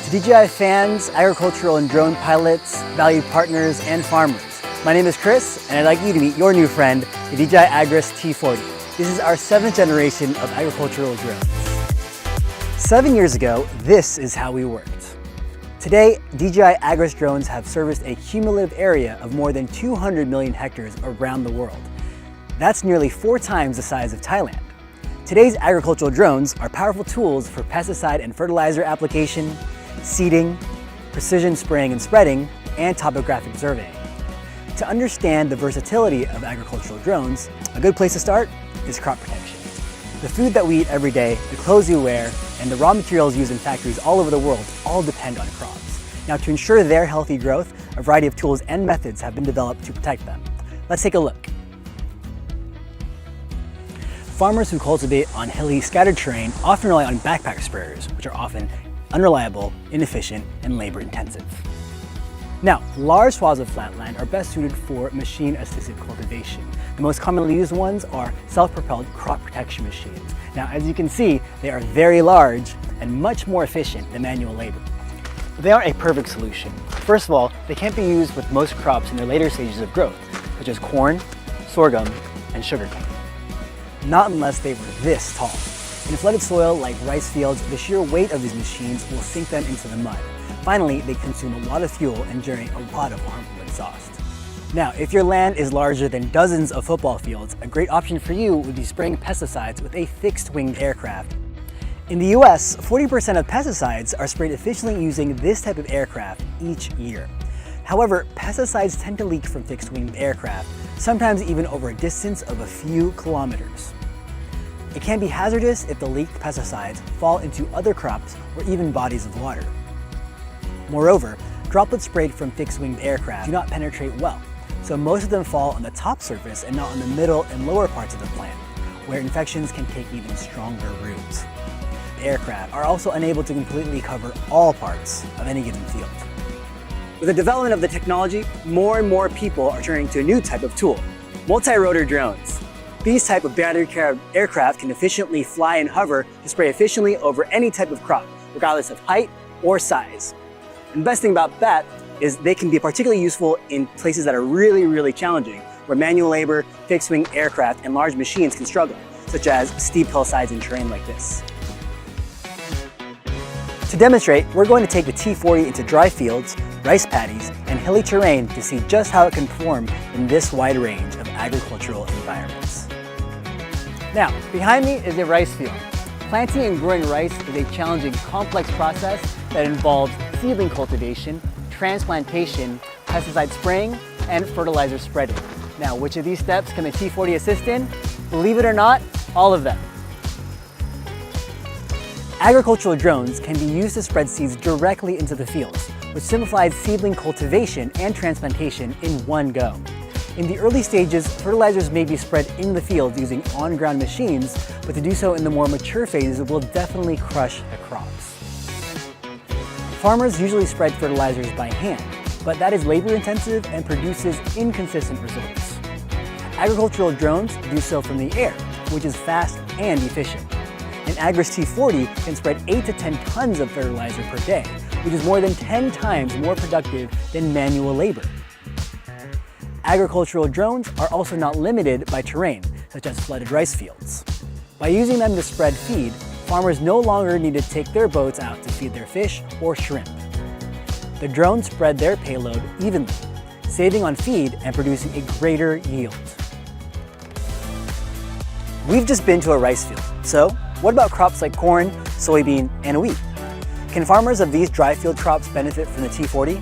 To DJI fans, agricultural and drone pilots, valued partners, and farmers, my name is Chris, and I'd like you to meet your new friend, the DJI AGRAS T40. This is our 7th generation of agricultural drones. 7 years ago, this is how we worked. Today, DJI AGRAS drones have serviced a cumulative area of more than 200 million hectares around the world. That's nearly 4 times the size of Thailand. Today's agricultural drones are powerful tools for pesticide and fertilizer application, seeding, precision spraying and spreading, and topographic surveying. To understand the versatility of agricultural drones, a good place to start is crop protection. The food that we eat every day, the clothes you wear, and the raw materials used in factories all over the world all depend on crops. Now, to ensure their healthy growth, a variety of tools and methods have been developed to protect them. Let's take a look. Farmers who cultivate on hilly, scattered terrain often rely on backpack sprayers, which are often unreliable, inefficient, and labor-intensive. Now, large swaths of flatland are best suited for machine-assisted cultivation. The most commonly used ones are self-propelled crop protection machines. Now, as you can see, they are very large and much more efficient than manual labor. But they aren't a perfect solution. First of all, they can't be used with most crops in their later stages of growth, such as corn, sorghum, and sugarcane. Not unless they were this tall. In flooded soil like rice fields, the sheer weight of these machines will sink them into the mud. Finally, they consume a lot of fuel and generate a lot of harmful exhaust. Now, if your land is larger than dozens of football fields, a great option for you would be spraying pesticides with a fixed-winged aircraft. In the US, 40% of pesticides are sprayed efficiently using this type of aircraft each year. However, pesticides tend to leak from fixed-winged aircraft, sometimes even over a distance of a few kilometers. It can be hazardous if the leaked pesticides fall into other crops or even bodies of water. Moreover, droplets sprayed from fixed-winged aircraft do not penetrate well, so most of them fall on the top surface and not on the middle and lower parts of the plant, where infections can take even stronger roots. The aircraft are also unable to completely cover all parts of any given field. With the development of the technology, more and more people are turning to a new type of tool, multi-rotor drones. These type of battery-carried aircraft can efficiently fly and hover to spray efficiently over any type of crop, regardless of height or size. And the best thing about that is they can be particularly useful in places that are really challenging, where manual labor, fixed-wing aircraft, and large machines can struggle, such as steep hillsides and terrain like this. To demonstrate, we're going to take the T40 into dry fields, rice paddies, and hilly terrain to see just how it can perform in this wide range of agricultural environments. Now, behind me is a rice field. Planting and growing rice is a challenging, complex process that involves seedling cultivation, transplantation, pesticide spraying, and fertilizer spreading. Now, which of these steps can the T40 assist in? Believe it or not, all of them. Agricultural drones can be used to spread seeds directly into the fields, which simplifies seedling cultivation and transplantation in one go. In the early stages, fertilizers may be spread in the fields using on-ground machines, but to do so in the more mature phases will definitely crush the crops. Farmers usually spread fertilizers by hand, but that is labor-intensive and produces inconsistent results. Agricultural drones do so from the air, which is fast and efficient. An AGRAS T40 can spread 8 to 10 tons of fertilizer per day, which is more than 10 times more productive than manual labor. Agricultural drones are also not limited by terrain, such as flooded rice fields. By using them to spread feed, farmers no longer need to take their boats out to feed their fish or shrimp. The drones spread their payload evenly, saving on feed and producing a greater yield. We've just been to a rice field, so what about crops like corn, soybean, and wheat? Can farmers of these dry field crops benefit from the T40?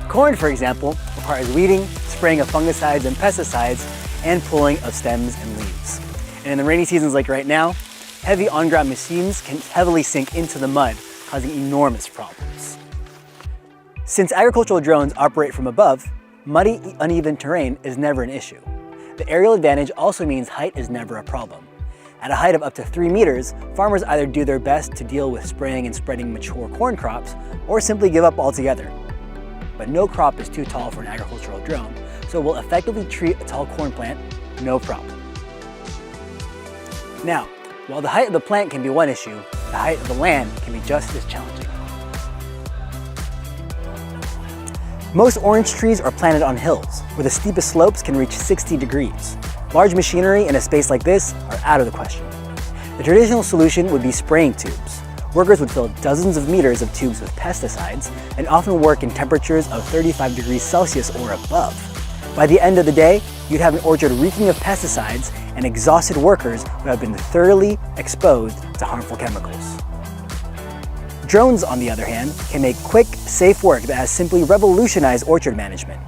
Corn, for example, requires weeding, spraying of fungicides and pesticides, and pulling of stems and leaves. And in the rainy seasons like right now, heavy on-ground machines can heavily sink into the mud, causing enormous problems. Since agricultural drones operate from above, muddy, uneven terrain is never an issue. The aerial advantage also means height is never a problem. At a height of up to 3 meters, farmers either do their best to deal with spraying and spreading mature corn crops, or simply give up altogether. But no crop is too tall for an agricultural drone, so it will effectively treat a tall corn plant, no problem. Now, while the height of the plant can be one issue, the height of the land can be just as challenging. Most orange trees are planted on hills, where the steepest slopes can reach 60 degrees. Large machinery in a space like this are out of the question. The traditional solution would be spraying tubes. Workers would fill dozens of meters of tubes with pesticides and often work in temperatures of 35 degrees Celsius or above. By the end of the day, you'd have an orchard reeking of pesticides and exhausted workers who have been thoroughly exposed to harmful chemicals. Drones, on the other hand, can make quick, safe work that has simply revolutionized orchard management.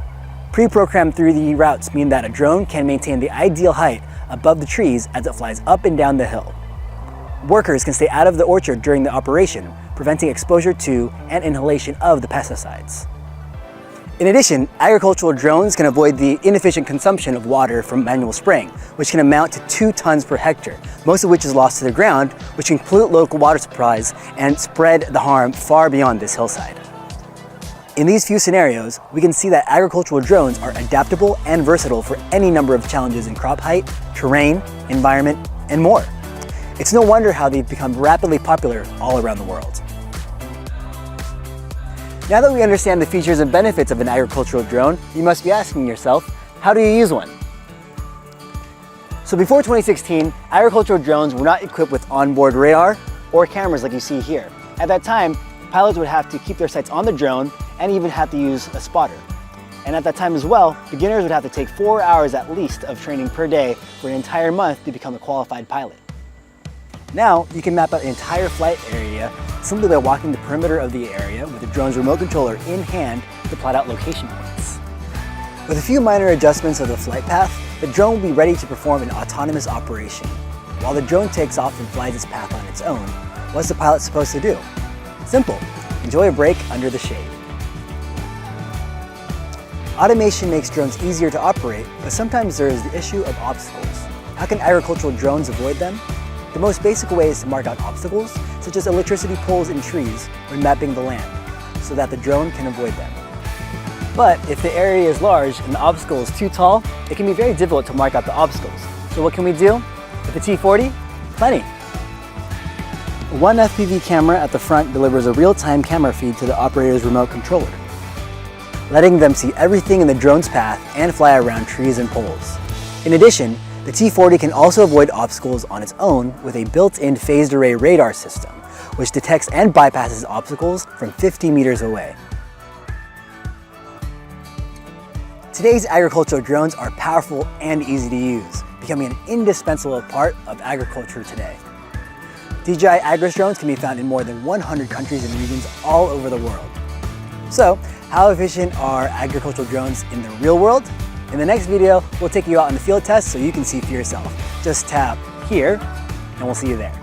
Pre-programmed 3D routes mean that a drone can maintain the ideal height above the trees as it flies up and down the hill. Workers can stay out of the orchard during the operation, preventing exposure to and inhalation of the pesticides. In addition, agricultural drones can avoid the inefficient consumption of water from manual spraying, which can amount to 2 tons per hectare, most of which is lost to the ground, which can pollute local water supplies and spread the harm far beyond this hillside. In these few scenarios, we can see that agricultural drones are adaptable and versatile for any number of challenges in crop height, terrain, environment, and more. It's no wonder how they've become rapidly popular all around the world. Now that we understand the features and benefits of an agricultural drone, you must be asking yourself, how do you use one? So before 2016, agricultural drones were not equipped with onboard radar or cameras like you see here. At that time, pilots would have to keep their sights on the drone and even have to use a spotter. And at that time as well, beginners would have to take 4 hours at least of training per day for an entire month to become a qualified pilot. Now, you can map out an entire flight area simply by walking the perimeter of the area with the drone's remote controller in hand to plot out location points. With a few minor adjustments of the flight path, the drone will be ready to perform an autonomous operation. While the drone takes off and flies its path on its own, what's the pilot supposed to do? Simple. Enjoy a break under the shade. Automation makes drones easier to operate, but sometimes there is the issue of obstacles. How can agricultural drones avoid them? The most basic way is to mark out obstacles, such as electricity poles and trees, when mapping the land, so that the drone can avoid them. But if the area is large and the obstacle is too tall, it can be very difficult to mark out the obstacles. So what can we do? With the T40? Plenty. One FPV camera at the front delivers a real-time camera feed to the operator's remote controller, letting them see everything in the drone's path and fly around trees and poles. In addition, the T40 can also avoid obstacles on its own with a built-in phased array radar system, which detects and bypasses obstacles from 50 meters away. Today's agricultural drones are powerful and easy to use, becoming an indispensable part of agriculture today. DJI AGRAS drones can be found in more than 100 countries and regions all over the world. So, how efficient are agricultural drones in the real world? In the next video, we'll take you out on the field test so you can see for yourself. Just tap here, and we'll see you there.